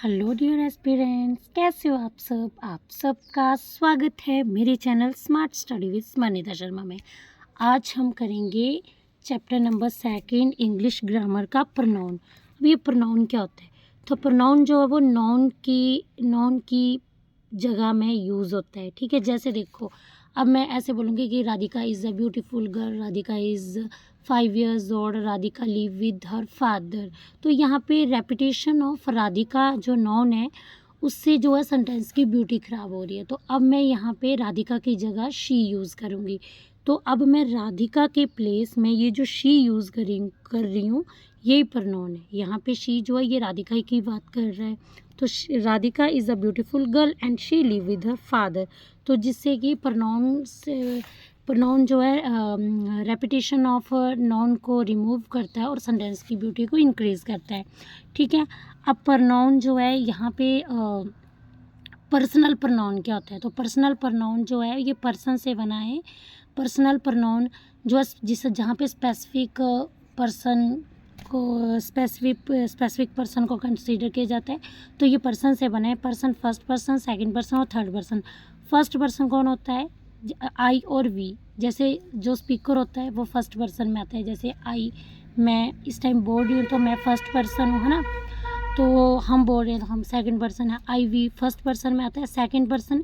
Hello dear aspirants, कैसे हो आप सबका स्वागत है मेरे channel smart study with Manita Sharma में। आज हम करेंगे चैप्टर नंबर 2 इंग्लिश ग्रामर का प्रोनाउन। अब ये प्रोनाउन क्या होता है? तो प्रोनाउन जो है वो नाउन की जगह में यूज़ होता है। ठीक है, जैसे देखो, अब मैं ऐसे बोलूँगी कि Radhika is a beautiful girl, Radhika is 5 years old, Radhika live with her father. तो यहाँ पे रेपिटेशन ऑफ राधिका जो नाउन है उससे जो है सेंटेंस की ब्यूटी ख़राब हो रही है। तो अब मैं यहाँ पे राधिका की जगह शी यूज़ करूँगी। तो अब मैं राधिका के प्लेस में ये जो शी यूज़ कर रही हूँ, यही प्रोनाउन है। यहाँ पे शी जो है ये राधिका की बात कर रहा है। तो Radhika is a beautiful girl and she live with her father. तो जिससे कि प्रोनाउन जो है रेपिटेशन ऑफ नाउन को रिमूव करता है और सेंटेंस की ब्यूटी को इंक्रीज़ करता है। ठीक है, अब प्रोनाउन जो है यहाँ पे पर्सनल प्रोनाउन क्या होता है? तो पर्सनल प्रोनाउन जो है ये पर्सन से बना है। पर्सनल प्रोनाउन जो है जिस जहाँ पे स्पेसिफिक पर्सन को कंसीडर किया जाता है, तो ये पर्सन से बना है। Person first person, second person और थर्ड पर्सन। फर्स्ट पर्सन कौन होता है? आई और वी। जैसे जो स्पीकर होता है वो फर्स्ट पर्सन में आता है। जैसे आई, मैं इस टाइम बोल रही हूँ तो मैं फर्स्ट पर्सन हूँ, है ना। तो हम बोल रहे हैं तो हम सेकंड पर्सन है। आई वी फर्स्ट पर्सन में आता है। सेकंड पर्सन,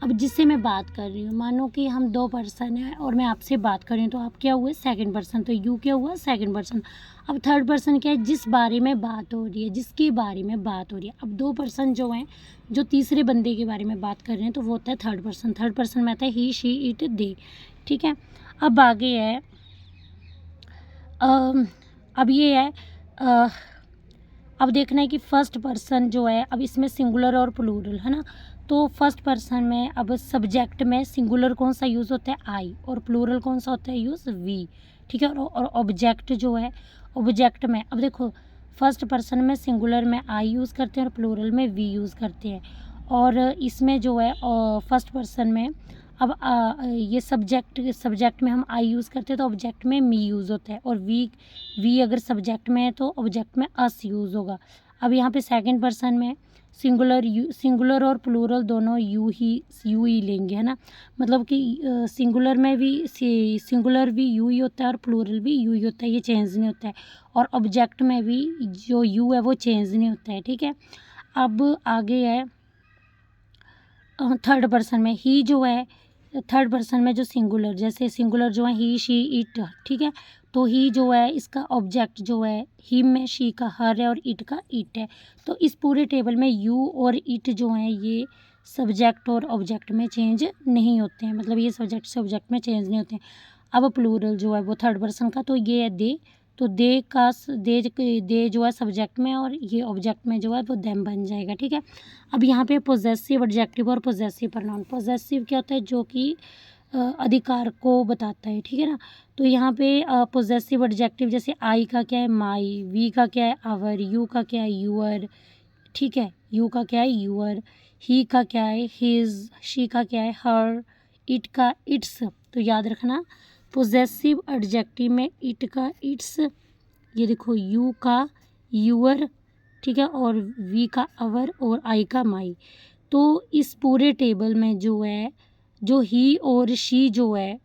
अब जिससे मैं बात कर रही हूँ, मानो कि हम 2 पर्सन हैं और मैं आपसे बात कर रही हूँ, तो आप क्या हुए? Second person. तो यू क्या हुआ? Second person. अब थर्ड पर्सन क्या है? जिस बारे में बात हो रही है, जिसके बारे में बात हो रही है। अब 2 पर्सन जो हैं, जो तीसरे बंदे के बारे में बात कर रहे हैं, तो वो होता है थर्ड पर्सन। थर्ड पर्सन में आता है ही, शी, इट, दे। ठीक है, अब आगे है अब ये है अब देखना है कि फर्स्ट पर्सन जो है, अब इसमें सिंगुलर और प्लूरल है ना। तो फर्स्ट पर्सन में अब सब्जेक्ट में सिंगुलर कौन सा यूज़ होता है? आई, और प्लूरल कौन सा होता है यूज़? वी। ठीक है, और ऑब्जेक्ट जो है, ऑब्जेक्ट में अब देखो, फर्स्ट पर्सन में सिंगुलर में आई यूज़ करते हैं और प्लूरल में वी यूज़ करते हैं। और इसमें जो है फर्स्ट पर्सन में अब ये सब्जेक्ट में हम आई यूज़ करते हैं तो ऑब्जेक्ट में मी यूज़ होता है। और वी अगर सब्जेक्ट में है तो ऑब्जेक्ट में अस यूज़ होगा। अब यहाँ पे सेकंड पर्सन में सिंगुलर और प्लूरल दोनों यू ही लेंगे, है ना। मतलब कि सिंगुलर में भी सिंगुलर भी यू ही होता है और प्लूरल भी यू ही होता है, ये चेंज नहीं होता है। और ऑब्जेक्ट में भी जो यू है वो चेंज नहीं होता है। ठीक है, अब आगे है थर्ड पर्सन में ही जो है, थर्ड पर्सन में जो सिंगुलर, जैसे सिंगुलर जो है ही, शी, इट। ठीक है, तो ही जो है इसका ऑब्जेक्ट जो है हिम में, शी का हर है और इट का इट है। तो इस पूरे टेबल में यू और इट जो हैं ये सब्जेक्ट और ऑब्जेक्ट में चेंज नहीं होते हैं। मतलब ये सब्जेक्ट से ऑब्जेक्ट में चेंज नहीं होते हैं। अब प्लूरल जो है वो थर्ड पर्सन का, तो ये है दे। तो दे जो है सब्जेक्ट में और ये ऑब्जेक्ट में जो है वो देम बन जाएगा। ठीक है, अब यहाँ पे पोजेसिव एडजेक्टिव और पोजेसिव प्रोनाउन। पोजेसिव क्या होता है? जो कि अधिकार को बताता है। ठीक है ना। तो यहाँ पे पोजेसिव एडजेक्टिव जैसे आई का क्या है? माई, वी का क्या है? आवर, यू का क्या है? यूअर। ठीक है, यू का क्या है? यूअर। ही का क्या है? हिज, शी का क्या है? हर, इट का इट्स। तो याद रखना, पोजेसिव एडजेक्टिव में इट का इट्स, ये देखो यू का यूअर, ठीक है, और वी का अवर और आई का माई। तो इस पूरे टेबल में जो है, जो ही और शी जो है,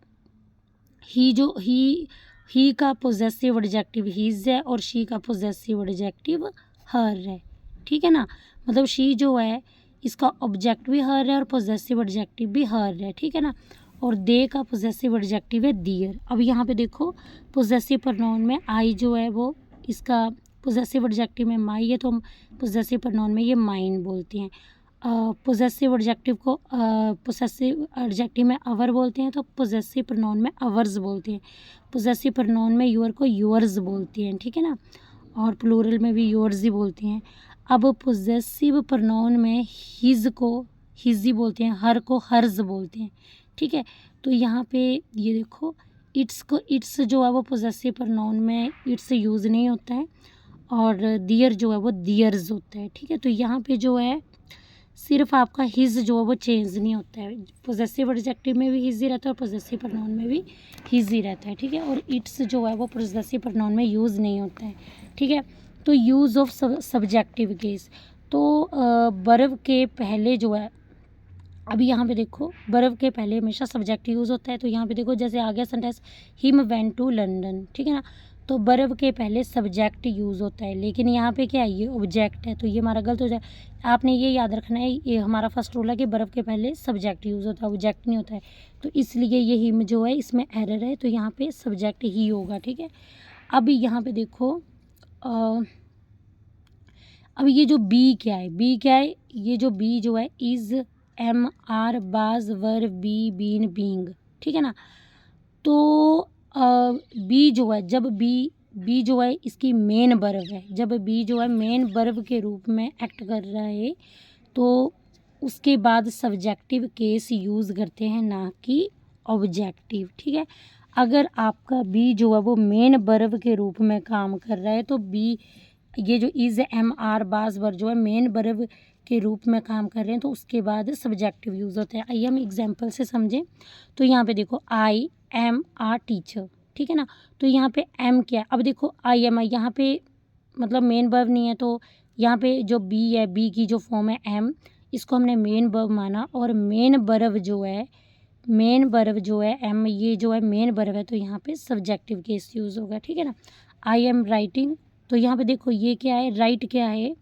ही का पोजेसिव एडजेक्टिव हिज है और शी का पोजेसिव एडजेक्टिव हर है। ठीक है ना, मतलब शी जो है इसका ऑब्जेक्ट भी हर है और पोजेसिव एडजेक्टिव भी हर है। ठीक है ना, और दे का पोजेसिव एडजेक्टिव है दियर। अब यहाँ पे देखो, पोजेसिव प्रोनाउन में आई जो है वो इसका पोजेसिव एडजेक्टिव में माई है, तो हम पोजेसिव प्रोनाउन में ये माइन बोलते हैं। पोजेसिव एडजेक्टिव को पोसेसिव एडजेक्टिव में अवर बोलते हैं, तो पोजेसिव प्रोनाउन में अवर्स बोलते हैं। पोजेसिव प्रोनाउन में यूअर को यूअर्स बोलते हैं। ठीक है ना, और प्लूरल में भी यूअर्स ही बोलते हैं। अब पोजेसिव प्रोनाउन में हिज को हिज ही बोलते हैं, हर को हर्ज बोलते हैं। ठीक है, तो यहाँ पे ये देखो, इट्स जो है वो पोजेसिव प्रोनाउन में इट्स यूज़ नहीं होता है, और दियर जो है वो दियर्स होता है। ठीक है, तो यहाँ पे जो है सिर्फ आपका हिज जो है वो चेंज नहीं होता है। पोजेसिव एडजेक्टिव में भी हिज ही रहता है और पोजेसिव प्रोनाउन में भी हिज ही रहता है। ठीक है, और इट्स जो है वो पोजेसिव प्रोनाउन में यूज़ नहीं होता है। ठीक है, तो यूज़ ऑफ सब्जेक्टिव केस, तो बर्फ़ के पहले जो है, अभी यहाँ पे देखो बर्फ़ के पहले हमेशा सब्जेक्ट यूज़ होता है। तो यहाँ पे देखो जैसे आ गया sentence him went to London, ठीक है ना। तो बर्फ़ के पहले सब्जेक्ट यूज़ होता है, लेकिन यहाँ पे क्या है, ये ऑब्जेक्ट है, तो ये हमारा गलत हो जाए। आपने ये याद रखना है, ये हमारा फर्स्ट रूल है कि बर्फ़ के पहले सब्जेक्ट यूज़ होता है, ऑब्जेक्ट नहीं होता है। तो इसलिए ये हिम जो है इसमें एरर है, तो यहाँ पे सब्जेक्ट ही होगा, ठीक है। अब यहाँ पे देखो अब ये जो बी क्या है, बी क्या है, ये जो बी जो है इज़, एम, आर, बाज, वर, बी, बीन, बींग, ठीक है ना। तो बी जो है, जब बी जो है इसकी मेन वर्ब है, जब बी जो है मेन वर्ब के रूप में एक्ट कर रहा है, तो उसके बाद सब्जेक्टिव केस यूज़ करते हैं, ना कि ऑब्जेक्टिव, ठीक है। अगर आपका बी जो है वो मेन वर्ब के रूप में काम कर रहा है, तो बी ये जो इज़, एम, आर, बाज, वर जो है मेन वर्ब के रूप में काम कर रहे हैं, तो उसके बाद सब्जेक्टिव यूज़ होता है। आइए हम एग्जांपल से समझें। तो यहाँ पे देखो आई एम आ टीचर, ठीक है ना। तो यहाँ पे एम क्या है, अब देखो आई एम, यहाँ पे मतलब मेन वर्ब नहीं है, तो यहाँ पे जो बी है, बी की जो फॉर्म है एम, इसको हमने मेन वर्ब माना, और मेन वर्ब जो है एम, ये जो है मेन वर्ब है, तो यहाँ पे सब्जेक्टिव केस यूज़ होगा, ठीक है ना। आई एम राइटिंग, तो यहाँ पे देखो ये क्या है, राइट क्या है,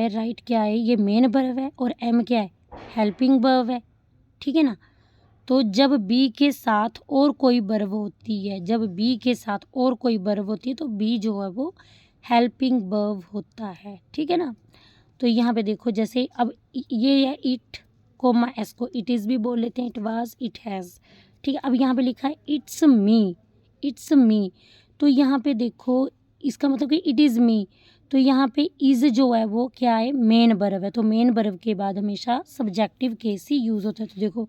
राइट क्या है, ये मेन वर्ब है, और एम क्या है, हेल्पिंग वर्ब है, ठीक है ना। तो जब बी के साथ और कोई वर्ब होती है, तो बी जो है वो हेल्पिंग वर्ब होता है, ठीक है ना। तो यहाँ पे देखो जैसे अब ये है इट, कोमा एस को इट इज़ भी बोल लेते हैं, इट वाज, इट हैज़, ठीक है। अब यहाँ पे लिखा है इट्स मी, तो यहाँ पे देखो इसका मतलब कि इट इज़ मी, तो यहाँ पे इज़ जो है वो क्या है, मेन वर्ब है, तो मेन वर्ब के बाद हमेशा सब्जेक्टिव केस ही यूज़ होता है। तो देखो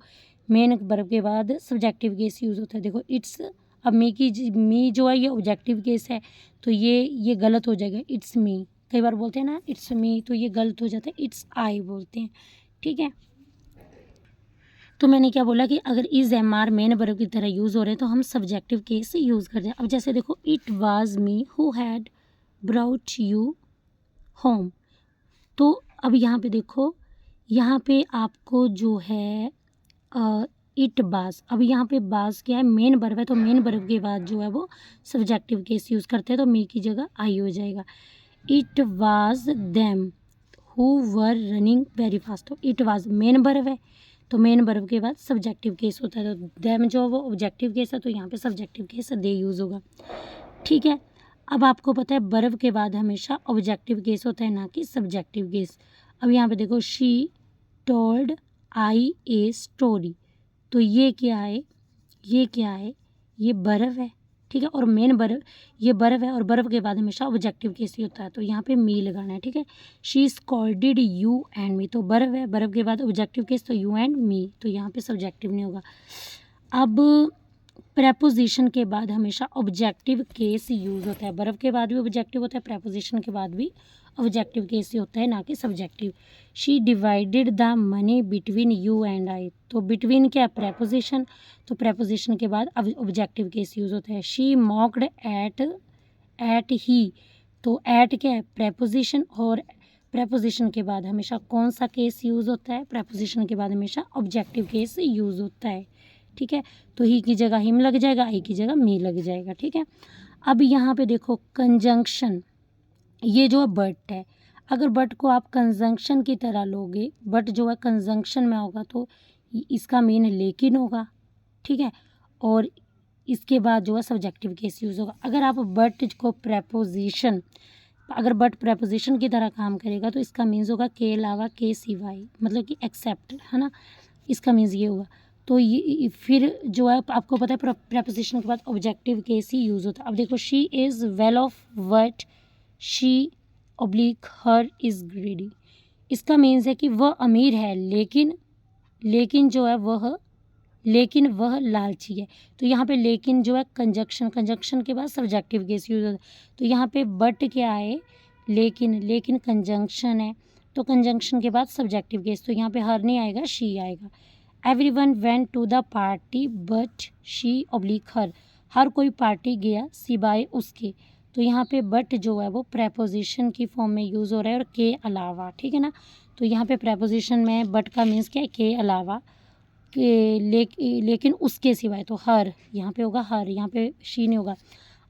मेन वर्ब के बाद सब्जेक्टिव केस यूज़ होता है, देखो इट्स, अब मी जो है ये ऑब्जेक्टिव केस है, तो ये गलत हो जाएगा, इट्स मी, कई बार बोलते हैं ना इट्स मी, तो ये गलत हो जाता है, इट्स आई बोलते हैं, ठीक है। तो मैंने क्या बोला कि अगर is, am, are main verb की तरह यूज़ हो रहे हैं, तो हम सब्जेक्टिव केस से यूज़ करते हैं। अब जैसे देखो it was me who had brought you home, तो अब यहाँ पे देखो, यहाँ पे आपको जो है इट बाज, अब यहाँ पे बाज क्या है, मेन वर्ब है, तो मेन वर्ब के बाद जो है वो सब्जेक्टिव केस यूज़ करते हैं, तो मी की जगह आई हो जाएगा। It was them who were running very fast, तो इट वाज मेन वर्ब है, तो मेन वर्ब के बाद सब्जेक्टिव केस होता है, तो देम जो है वो ऑब्जेक्टिव केस है, तो यहाँ पे सब्जेक्टिव केस दे यूज़ होगा, ठीक है। अब आपको पता है वर्ब के बाद हमेशा ऑब्जेक्टिव केस होता है, ना कि सब्जेक्टिव केस। अब यहाँ पे देखो she told I a story, तो ये क्या है, ये वर्ब है, ठीक है, और मेन वर्ब, ये वर्ब है, और वर्ब के बाद हमेशा ऑब्जेक्टिव केस ही होता है, तो यहाँ पे मी लगाना है, ठीक है। She scolded you and me, तो वर्ब है, वर्ब के बाद ऑब्जेक्टिव केस, तो यू एंड मी, तो यहाँ पे सब्जेक्टिव नहीं होगा। अब प्रेपोजिशन के बाद हमेशा ऑब्जेक्टिव केस यूज़ होता है, वर्ब के बाद भी ऑब्जेक्टिव होता है, प्रेपोजिशन के बाद भी ऑब्जेक्टिव केस ही होता है, ना कि subjective. She divided the money between you and I, तो बिटवीन क्या है, प्रेपोजिशन, तो प्रेपोजिशन के बाद ऑब्जेक्टिव केस यूज़ होता है। शी मॉक्ड एट ही, तो एट क्या है, प्रेपोजिशन, और प्रेपोजिशन के बाद हमेशा कौन सा केस यूज़ होता है, प्रेपोजिशन के बाद हमेशा ऑब्जेक्टिव केस यूज़ होता है, ठीक है। तो ही की जगह हिम लग जाएगा, आई की जगह मी लग जाएगा, ठीक है। अब यहाँ पे देखो कंजंक्शन, ये जो है बट है, अगर बट को आप कंजंक्शन की तरह लोगे, बट जो है कंजंक्शन में होगा, तो इसका मीन लेकिन होगा, ठीक है, और इसके बाद जो है सब्जेक्टिव केस यूज़ होगा। अगर आप बट को प्रेपोजिशन, अगर बट प्रेपोजिशन की तरह काम करेगा, तो इसका मीन्स होगा के अलावा, के सिवाय, मतलब कि एक्सेप्ट, है ना, इसका मीन्स ये होगा। तो ये फिर जो है आपको पता है प्रेपोजिशन के बाद ऑब्जेक्टिव केस ही यूज़ होता है। अब देखो she is well of what she oblique her is greedy, इसका मीन्स है कि वह अमीर है, लेकिन जो है वह लालची है, तो यहाँ पे लेकिन जो है कंजक्शन के बाद सब्जेक्टिव केस यूज होता है, तो यहाँ पे बट क्या है, लेकिन कंजंक्शन है, तो कंजंक्शन के बाद सब्जेक्टिव केस, तो यहाँ पे हर नहीं आएगा, शी आएगा। Everyone went to the party but she oblique हर कोई पार्टी गया सिवाय उसके, तो यहाँ पे बट जो है वो प्रेपोजिशन की फॉर्म में यूज़ हो रहा है और के अलावा, ठीक है ना। तो यहाँ पे प्रेपोजिशन में बट का मीन्स क्या है, के अलावा, के लेकिन उसके सिवाय, तो हर यहाँ पे होगा, हर यहाँ पे शी नहीं होगा।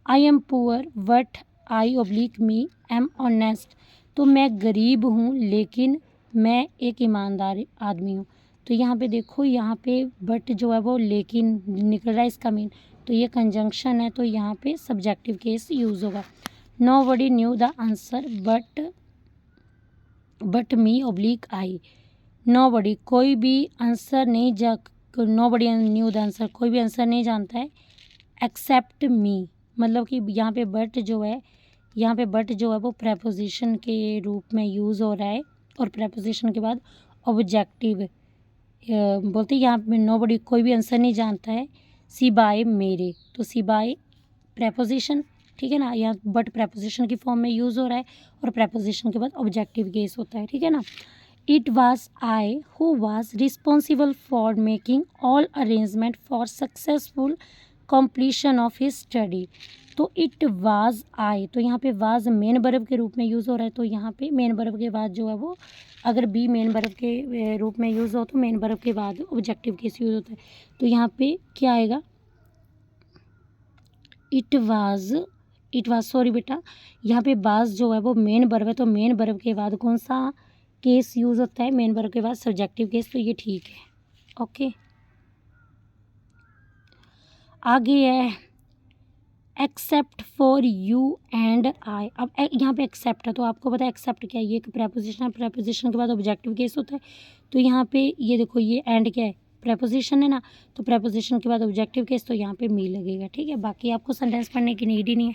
I am poor but I oblique me M honest, तो मैं गरीब हूँ लेकिन मैं एक ईमानदार आदमी हूँ। तो यहाँ पे देखो, यहाँ पे बट जो है वो लेकिन निकल रहा है, इसका मीन, तो ये कंजंक्शन है, तो यहाँ पे सब्जेक्टिव केस यूज़ होगा। Nobody knew the answer but me oblique I, nobody कोई भी आंसर नहीं नोबडी न्यू द आंसर, कोई भी आंसर नहीं जानता है एक्सेप्ट मी, मतलब कि यहाँ पे बट जो है, यहाँ पे बट जो है वो प्रेपोजिशन के रूप में यूज़ हो रहा है और प्रेपोजिशन के बाद ऑब्जेक्टिव बोलते हैं। यहाँ पे नोबडी कोई भी आंसर नहीं जानता है सिवाय मेरे, तो सिवाय प्रेपोजिशन, ठीक है ना। यहाँ बट प्रेपोजिशन की फॉर्म में यूज़ हो रहा है और प्रेपोजिशन के बाद ऑब्जेक्टिव केस होता है, ठीक है ना। It was I who was responsible for making all arrangement for successful completion of his study, तो इट वाज आई, तो यहाँ पे वाज मेन वर्ब के रूप में यूज़ हो रहा है, तो यहाँ पे मेन वर्ब के बाद जो है वो, अगर बी मेन वर्ब के रूप में यूज़ हो तो मेन वर्ब के बाद ऑब्जेक्टिव केस यूज़ होता है। तो यहाँ पे क्या आएगा, इट वाज सॉरी बेटा, यहाँ पे बाज जो है वो मेन वर्ब है, तो मेन वर्ब के बाद कौन सा केस यूज़ होता है, मेन वर्ब के बाद सब्जेक्टिव केस, तो ये ठीक है, ओके। आगे है except for you and I, अब यहाँ पे एक्सेप्ट है, तो आपको पता है एक्सेप्ट क्या है, ये एक प्रेपोजिशन है, प्रेपोजिशन के बाद ऑब्जेक्टिव केस होता है। तो यहाँ पे ये देखो, ये एंड क्या है, प्रेपोजिशन है ना, तो प्रेपोजिशन के बाद ऑब्जेक्टिव केस, तो यहाँ पे मी लगेगा, ठीक है। बाकी आपको सेंटेंस पढ़ने की नीड ही नहीं है।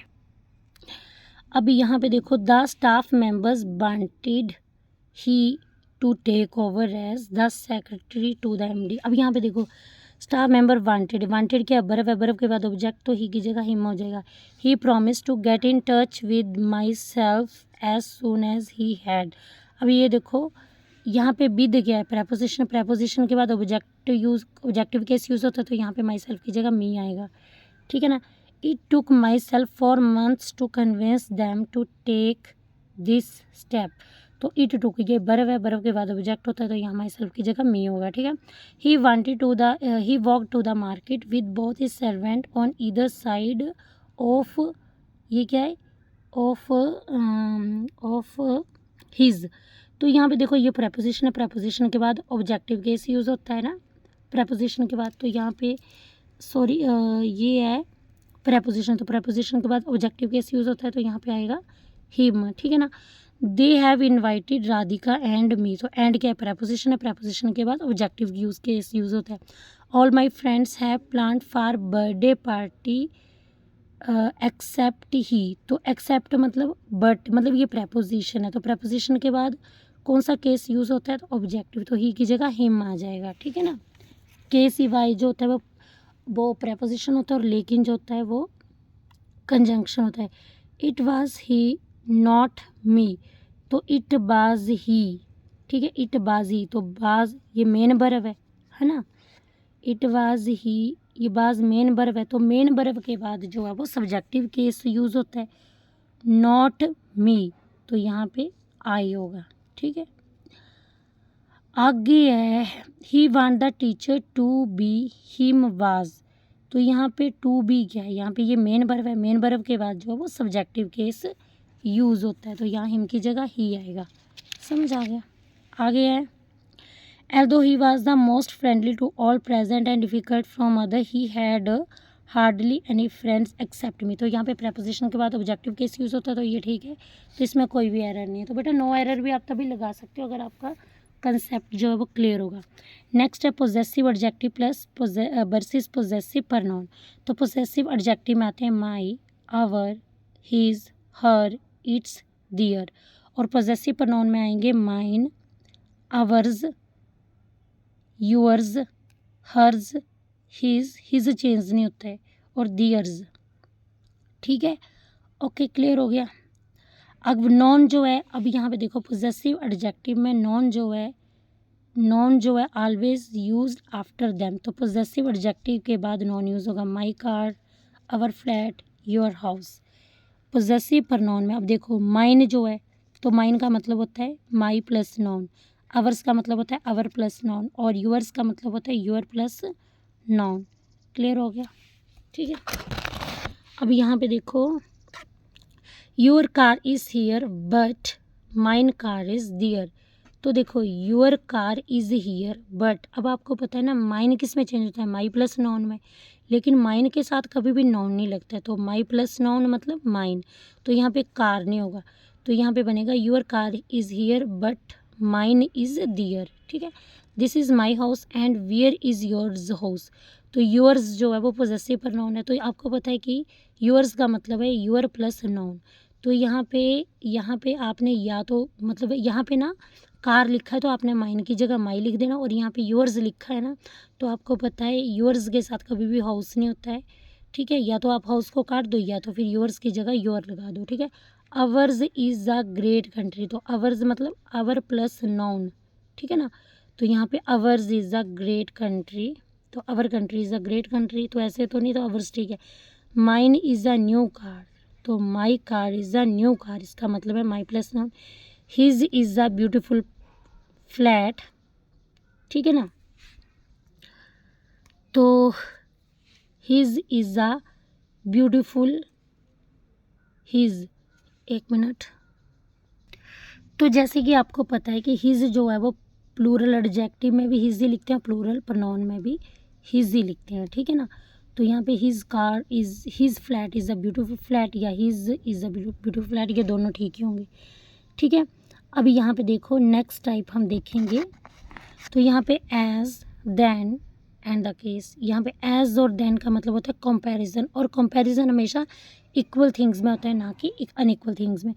अब यहाँ पे देखो, the staff members wanted he to take over as the secretary to the MD. अब यहाँ पे देखो, स्टाफ मेंबर वांटेड, वांटेड क्या, वर्ब है, वर्ब के बाद ऑब्जेक्ट, तो ही की जगह हिम हो जाएगा। He promise to get in touch with my self as soon as he had. अब ये देखो, यहाँ पे विद क्या है, प्रेपोजिशन, प्रेपोजिशन के बाद ऑब्जेक्टिव केस यूज़ होता है, तो यहाँ पे माई सेल्फ की जगह मी आएगा, ठीक है ना। It took my self for months to convince them to take this step, तो इट टुक, ये वर्ब है, वर्ब के बाद ऑब्जेक्ट होता है, तो यहाँ माई सेल्फ की जगह मी होगा, ठीक है। He walk to the market with both his servant on either side of, ये क्या है, ऑफ हिज, तो यहाँ पे देखो, ये प्रेपोजिशन है, प्रेपोजिशन के बाद ऑब्जेक्टिव केस यूज़ होता है ना, प्रेपोजिशन के बाद, तो यहाँ पे सॉरी ये है प्रेपोजिशन, तो प्रेपोजिशन के बाद ऑब्जेक्टिव केस यूज़ होता है, तो यहाँ पे आएगा हिम, ठीक है ना। They have invited Radhika and me, तो एंड क्या है, प्रेपोजिशन है, प्रेपोजिशन के बाद ऑब्जेक्टिव केस यूज़ होता है। All my friends have planned for birthday party except he, तो एक्सेप्ट मतलब बट, मतलब ये प्रेपोजिशन है, तो प्रेपोजिशन के बाद कौन सा केस यूज़ होता है, तो ऑब्जेक्टिव, तो ही की जगह हिम आ जाएगा, ठीक है ना। के सिवाय जो होता है वो प्रेपोजिशन होता है, और लेकिन जो होता है वो कंजंक्शन होता है। It was he not me, तो इट बाज ही, ठीक है, इट बाज ही, तो बाज ये मेन वर्ब है ना, इट वाज ही, ये बाज मेन वर्ब है, तो मेन वर्ब के बाद जो है वो सब्जेक्टिव केस यूज़ होता है, नॉट मी, तो यहाँ पे आई होगा, ठीक है। आगे है he want the teacher to be him was, तो यहाँ पे टू बी क्या है, यहाँ पे ये मेन वर्ब है, मेन वर्ब के बाद जो है वो सब्जेक्टिव केस यूज़ होता है, तो यहाँ हिम की जगह ही आएगा, समझ आ गया। आगे है although he was the most friendly to all present and difficult from other, he had hardly any friends except me, तो यहाँ पे प्रेपोजिशन के बाद ऑब्जेक्टिव केस यूज़ होता है, तो ये ठीक है, तो इसमें कोई भी एरर नहीं है। तो बेटा नो एरर भी आप तभी लगा सकते हो अगर आपका कंसेप्ट जो है वो क्लियर होगा। नेक्स्ट है possessive adjective plus versus possessive pronoun, तो पोजेसिव एडजेक्टिव में आते हैं माई, आवर, हिज, हर, इट्स, दियर, और पोजेसिव प्रनाउन में आएंगे माइन, आवर्स, यूअर्स, हर्ज, हिज चेंज नहीं होता है, और दियर्स, ठीक है, ओके क्लियर हो गया। अब नॉन जो है, अब यहाँ पे देखो पोजेसिव एडजेक्टिव में नॉन जो है ऑलवेज यूज्ड आफ्टर देम, तो पोजेसिव एडजेक्टिव के बाद नॉन यूज़ होगा, my car, our flat, your house. Possessive pronoun में अब देखो माइन जो है तो माइन का मतलब होता है माई प्लस नाउन, आवर्स का मतलब होता है आवर प्लस नाउन और यूअर्स का मतलब होता है यूअर प्लस नाउन। क्लियर हो गया? ठीक है। अब यहाँ पे देखो your car is here but mine car is there. तो देखो your car is here but, अब आपको पता है ना माइन किस में चेंज होता है, माई प्लस नाउन में, लेकिन माइन के साथ कभी भी नाउन नहीं लगता है, तो माई प्लस नाउन मतलब माइन, तो यहाँ पे कार नहीं होगा, तो यहाँ पे बनेगा your car is here but mine is there. ठीक है। This is my house and where is yours house. तो योर्स जो है वो पोजेसिव प्रोनाउन है, तो आपको पता है कि योर्स का मतलब है योर प्लस नाउन, तो यहाँ पे आपने या तो मतलब यहाँ पे ना कार लिखा है तो आपने माइन की जगह माई लिख देना, और यहाँ पे योर्स लिखा है ना तो आपको पता है योर्स के साथ कभी भी हाउस नहीं होता है। ठीक है, या तो आप हाउस को काट दो या तो फिर योर्स की जगह योर लगा दो। ठीक है। Ours is a great country, तो अवर्स मतलब आवर प्लस नाउन। ठीक है ना, तो यहाँ पे ours is a great country, तो our country is a great country, तो ऐसे तो नहीं, तो अवर्स ठीक है। Mine is a new car, तो my car is a new car, इसका मतलब है my plus noun. His is a beautiful flat. ठीक है ना, तो his is a beautiful, his, एक मिनट, तो जैसे कि आपको पता है कि हिज जो है वो प्लूरल एडजेक्टिव में भी हिज ही लिखते हैं, प्लूरल प्रोनाउन में भी हिज ही लिखते हैं। ठीक है ना, तो यहाँ पे his car is, his flat is a beautiful flat या his is a beautiful flat, ये दोनों ठीक ही होंगे। ठीक है। अभी यहाँ पे देखो नेक्स्ट टाइप हम देखेंगे, तो यहाँ पे as, then and the case, यहाँ पे एज और देन का मतलब होता है कंपैरिजन, और कंपैरिजन हमेशा इक्वल थिंग्स में होता है ना कि अनइक्वल थिंग्स में,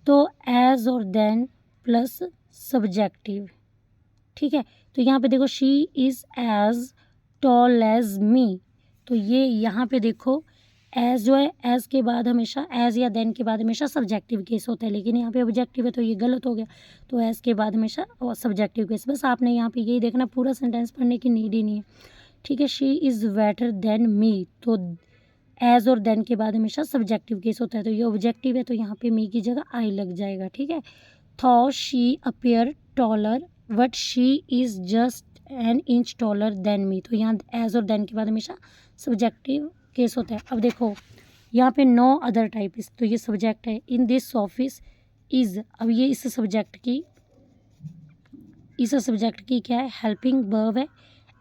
तो एज और देन प्लस सब्जेक्टिव। ठीक है, तो यहाँ पे देखो she is as tall as me, तो ये यहाँ पे देखो एज जो है एज के बाद हमेशा, एज या देन के बाद हमेशा सब्जेक्टिव केस होता है, लेकिन यहाँ पे ऑब्जेक्टिव है तो ये गलत हो गया, तो एज के बाद हमेशा सब्जेक्टिव केस। बस आपने यहाँ पे यही देखना, पूरा सेंटेंस पढ़ने की नीड ही नहीं है। ठीक है, she is better than me, तो एज और देन के बाद हमेशा सब्जेक्टिव केस होता है, तो ये ऑब्जेक्टिव है तो यहाँ पे मी की जगह आई लग जाएगा। ठीक है। Thaw she appear taller but she is just an inch taller than me, तो यहाँ एज और देन के बाद हमेशा सब्जेक्टिव केस होता है। अब देखो यहाँ पे नो अदर टाइप इस, तो ये सब्जेक्ट है। इन दिस ऑफिस इज़, अब ये इस सब्जेक्ट की क्या है, हेल्पिंग वर्ब है,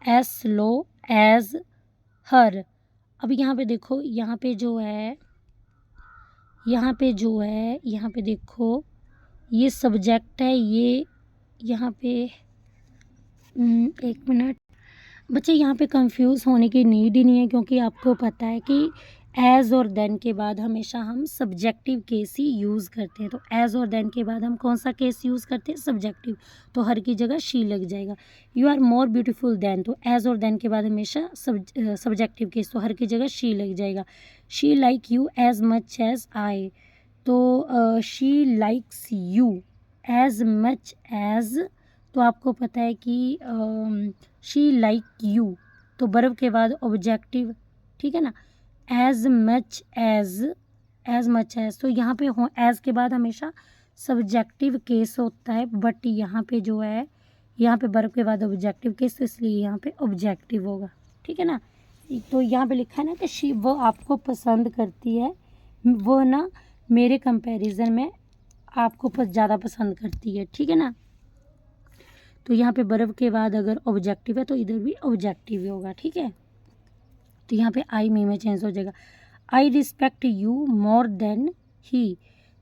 एज स्लो एज हर। अब यहाँ पे देखो यहाँ पे देखो ये सब्जेक्ट है, ये यहाँ पे एक मिनट बच्चे, यहाँ पे कंफ्यूज होने की नीड ही नहीं है, क्योंकि आपको पता है कि एज और देन के बाद हमेशा हम सब्जेक्टिव केस ही यूज़ करते हैं, तो एज और देन के बाद हम कौन सा केस यूज़ करते हैं, सब्जेक्टिव, तो हर की जगह शी लग जाएगा। You are more beautiful than, तो एज और देन के बाद हमेशा सब्जेक्टिव केस, तो हर की जगह शी लग जाएगा। She like you as much as I, तो she likes you as much as, तो आपको पता है कि शी लाइक यू, तो वर्ब के बाद ऑब्जेक्टिव। ठीक है ना, एज मच एज, तो यहाँ पे हो एज के बाद हमेशा सब्जेक्टिव केस होता है, बट यहाँ पे जो है यहाँ पे वर्ब के बाद ऑब्जेक्टिव केस, तो इसलिए यहाँ पे ऑब्जेक्टिव होगा। ठीक है ना, तो यहाँ पे लिखा है ना कि शी, वो आपको पसंद करती है, वो ना मेरे कंपैरिजन में आपको ज़्यादा पसंद करती है। ठीक है ना, तो यहाँ पे वर्ब के बाद अगर ऑब्जेक्टिव है तो इधर भी ऑब्जेक्टिव ही होगा। ठीक है, तो यहाँ पे आई मी में चेंज हो जाएगा। I respect you more than he,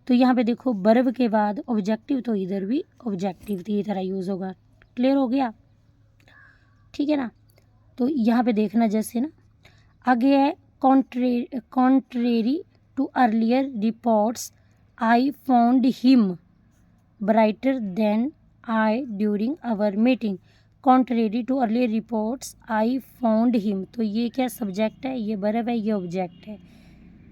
तो यहाँ पे देखो वर्ब के बाद ऑब्जेक्टिव, तो इधर भी ऑब्जेक्टिव की तरह यूज़ होगा। क्लियर हो गया? ठीक है ना, तो यहाँ पे देखना जैसे ना आगे है contrary to earlier reports I found him brighter than I during our meeting, contrary to earlier reports I found him, तो ये क्या सब्जेक्ट है, ये वर्ब है, ये ऑब्जेक्ट है,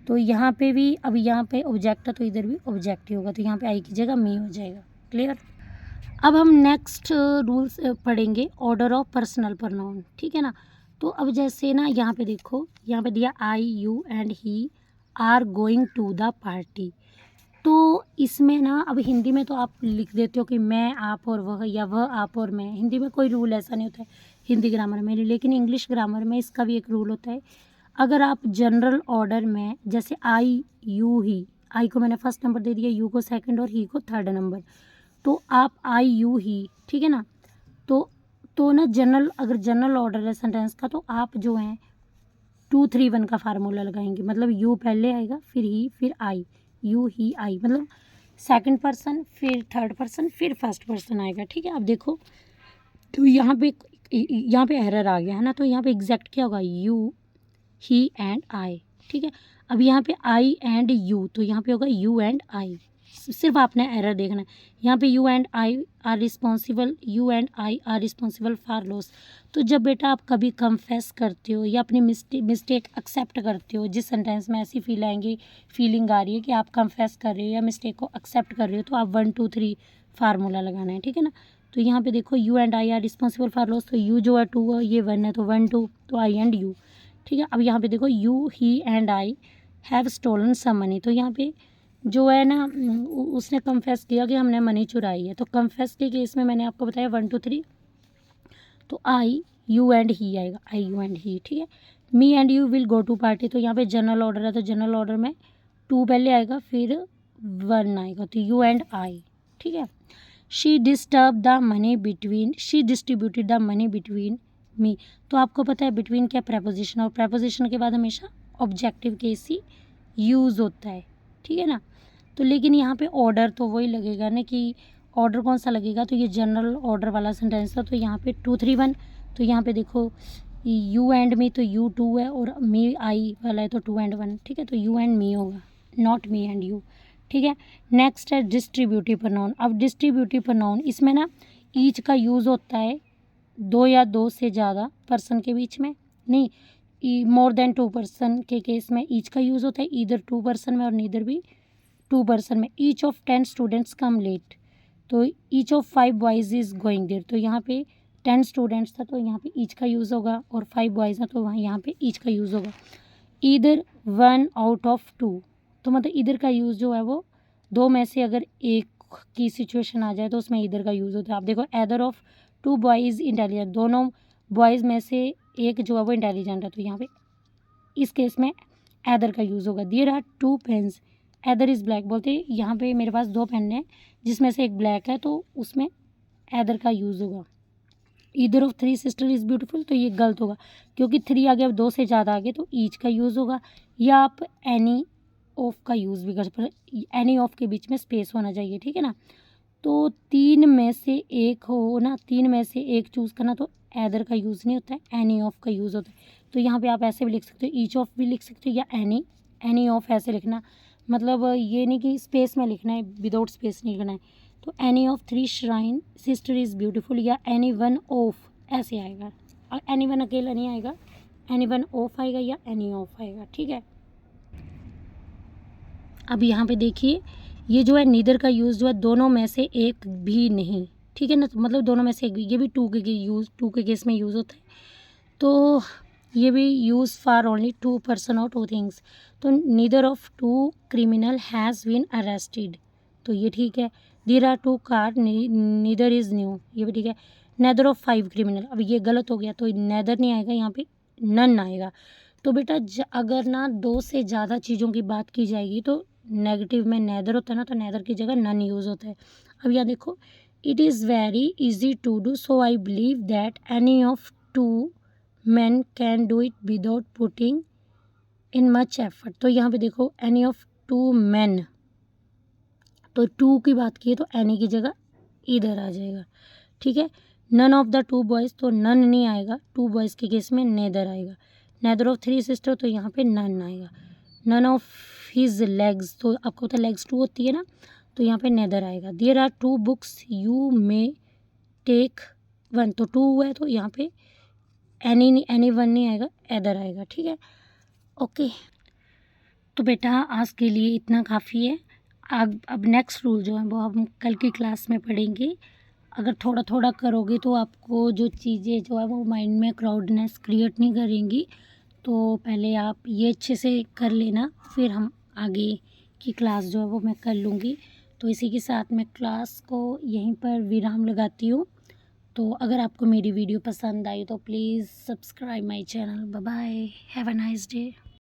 तो यहाँ पे भी, अब यहाँ पे ऑब्जेक्ट है तो इधर भी ऑब्जेक्ट ही होगा, तो यहाँ पे आई की जगह मी हो जाएगा। क्लियर? अब हम नेक्स्ट रूल्स पढ़ेंगे, ऑर्डर ऑफ पर्सनल प्रोनाउन। ठीक है ना, तो अब जैसे ना यहाँ पे देखो, यहाँ पे दिया I you and he are going to the party. तो इसमें ना अब हिंदी में तो आप लिख देते हो कि मैं, आप और वह, या वह, आप और मैं। हिंदी में कोई रूल ऐसा नहीं होता है हिंदी ग्रामर में, लेकिन इंग्लिश ग्रामर में इसका भी एक रूल होता है। अगर आप जनरल ऑर्डर में, जैसे आई, यू, ही, आई को मैंने फर्स्ट नंबर दे दिया, यू को सेकंड और ही को थर्ड नंबर, तो आप आई, यू, ही, ठीक है ना। तो ना जनरल, अगर जनरल ऑर्डर है सेंटेंस का, तो आप जो है 2-3-1 का फार्मूला लगाएंगे। मतलब यू पहले आएगा, फिर ही, फिर आई, यू, ही, आई, मतलब सेकंड पर्सन, फिर थर्ड पर्सन, फिर फर्स्ट पर्सन आएगा, ठीक है। अब देखो, तो यहाँ पे एरर आ गया है ना, तो यहाँ पे एग्जैक्ट क्या होगा, यू, ही एंड आई, ठीक है। अब यहाँ पे आई एंड यू, तो यहाँ पे होगा यू एंड आई। सिर्फ आपने एरर देखना है। यहाँ पे you and I R responsible, you and I R responsible for loss. तो जब बेटा आप कभी कन्फेस करते हो या अपनी मिस्टेक एक्सेप्ट करते हो, जिस सेंटेंस में ऐसी फीलिंग आ रही है कि आप कन्फेस कर रहे हो या मिस्टेक को एक्सेप्ट कर रहे हो, तो आप 1 2 3 फार्मूला लगाना है, ठीक है ना। तो यहाँ पे देखो, you and I R responsible for loss, तो यू जो है 2 है, ये 1 है, तो 1 2, तो आई एंड यू, ठीक है। अब यहाँ पे देखो, you, he and I have stolen some money, तो यहाँ पे जो है ना, उसने कन्फेस किया कि हमने मनी चुराई है। तो कन्फेस के केस में मैंने आपको बताया 1 2 3, तो आई, यू एंड ही आएगा, आई, यू एंड ही, ठीक है। Me and you will go to party, तो यहाँ पे जनरल ऑर्डर है, तो जनरल ऑर्डर में 2 पहले आएगा, फिर 1 आएगा, तो यू एंड आई, ठीक है। She disturb the money between, she distributed the money between me, तो आपको पता है बिटवीन क्या प्रेपोजिशन, और प्रेपोजिशन के बाद हमेशा ऑब्जेक्टिव केस ही यूज़ होता है, ठीक है ना। तो लेकिन यहाँ पे ऑर्डर तो वही लगेगा ना, कि ऑर्डर कौन सा लगेगा, तो ये जनरल ऑर्डर वाला सेंटेंस था, तो यहाँ पे 2 3 1, तो यहाँ पे देखो यू एंड मी, तो यू 2 है, और मी आई वाला है, तो 2 एंड 1, ठीक है। तो यू एंड मी होगा, नॉट मी एंड यू, ठीक है। नेक्स्ट है डिस्ट्रीब्यूटिव प्रोनाउन। अब डिस्ट्रीब्यूटिव प्रोनाउन, इसमें ना ईच का यूज़ होता है 2 या 2 से ज़्यादा पर्सन के बीच में, नहीं, मोर देन 2 पर्सन के केस में ईच का यूज़ होता है, ईदर 2 पर्सन में और नीदर भी 2 पर्सन में। Each of 10 students come late, तो each of 5 boys is going there, तो यहाँ पे 10 स्टूडेंट्स था, तो यहाँ पे ईच का यूज़ होगा, और 5 बॉयज़ हैं, तो वहाँ यहाँ पे ईच का यूज़ होगा। ईदर 1 आउट ऑफ 2, तो मतलब इधर का यूज़ जो है वो 2 में से अगर एक की सिचुएशन आ जाए तो उसमें इधर का यूज़ होता है। आप देखो, एदर ऑफ 2 बॉयज़ इंटेलिजेंट, दोनों बॉयज़ में से एक जो है वो इंटेलिजेंट है, तो यहाँ पे इस केस में एदर का यूज़ होगा। There are 2 pens, either is black, बोलते यहाँ पे मेरे पास 2 पेन हैं जिसमें से एक ब्लैक है, तो उसमें एदर का यूज़ होगा। Either of 3 sister is beautiful, तो ये गलत होगा, क्योंकि 3 आ गया, 2 से ज़्यादा आ गए, तो ईच का यूज़ होगा। या आप एनी ऑफ का यूज़ भी कर सकते, एनी ऑफ के बीच में स्पेस होना चाहिए, ठीक है ना। तो 3 में से एक हो ना, 3 में से एक चूज़ करना, तो एदर का यूज़ नहीं होता है, एनी ऑफ का यूज़ होता है। तो यहाँ पे आप ऐसे भी लिख सकते हो, ईच ऑफ भी लिख सकते हो, या एनी ऑफ ऐसे लिखना, मतलब ये नहीं कि स्पेस में लिखना है, विदाउट स्पेस नहीं लिखना है। तो any of 3 shrine sister is beautiful, या एनी वन ऑफ ऐसे आएगा, और एनी वन अकेला नहीं आएगा, एनी वन ऑफ आएगा या एनी ऑफ आएगा, ठीक है। अब यहाँ पे देखिए, ये जो है नीदर का यूज़ जो है दोनों में से एक भी नहीं, ठीक है ना, तो मतलब दोनों में से एक भी, ये भी 2 के केस में यूज़ होता है। तो ये भी यूज़ फॉर ओनली 2 पर्सन और 2 थिंग्स। तो neither of 2 criminal has been arrested, तो ये ठीक है। There are 2 car, neither is new, ये भी ठीक है। नेदर ऑफ 5 क्रिमिनल, अब ये गलत हो गया, तो नेदर नहीं आएगा, यहाँ पे नन आएगा। तो बेटा अगर ना 2 से ज़्यादा चीज़ों की बात की जाएगी तो नेगेटिव में नेदर होता है ना, तो नेदर की जगह नन यूज़ होता है। अब यहाँ देखो, it is very easy to do, so I believe that any of 2 men can do it without putting in much effort, तो यहाँ पे देखो एनी ऑफ 2 men, तो 2 की बात की है तो एनी की जगह इधर आ जाएगा, ठीक है। नन ऑफ द 2 बॉयज़, तो नन नहीं आएगा, 2 बॉयज़ के केस में नेदर आएगा। नेदर ऑफ 3 सिस्टर, तो यहाँ पे नन आएगा। नन ऑफ हिज लेग्स, तो आपको पता है लेग्स 2 होती है ना, तो यहाँ पे नेदर आएगा। There are 2 books you may take 1, तो 2 है, तो यहाँ पे एनी वन नहीं आएगा, एदर आएगा, ठीक है। ओके, तो बेटा आज के लिए इतना काफ़ी है। अब नेक्स्ट रूल जो है वो हम कल की क्लास में पढ़ेंगे। अगर थोड़ा थोड़ा करोगे तो आपको जो चीज़ें जो है वो माइंड में क्राउडनेस क्रिएट नहीं करेंगी, तो पहले आप ये अच्छे से कर लेना, फिर हम आगे की क्लास जो है वो मैं कर लूँगी। तो इसी के साथ मैं क्लास को यहीं पर विराम लगाती हूँ। तो अगर आपको मेरी वीडियो पसंद आई तो please subscribe my channel. Bye bye, have a nice day.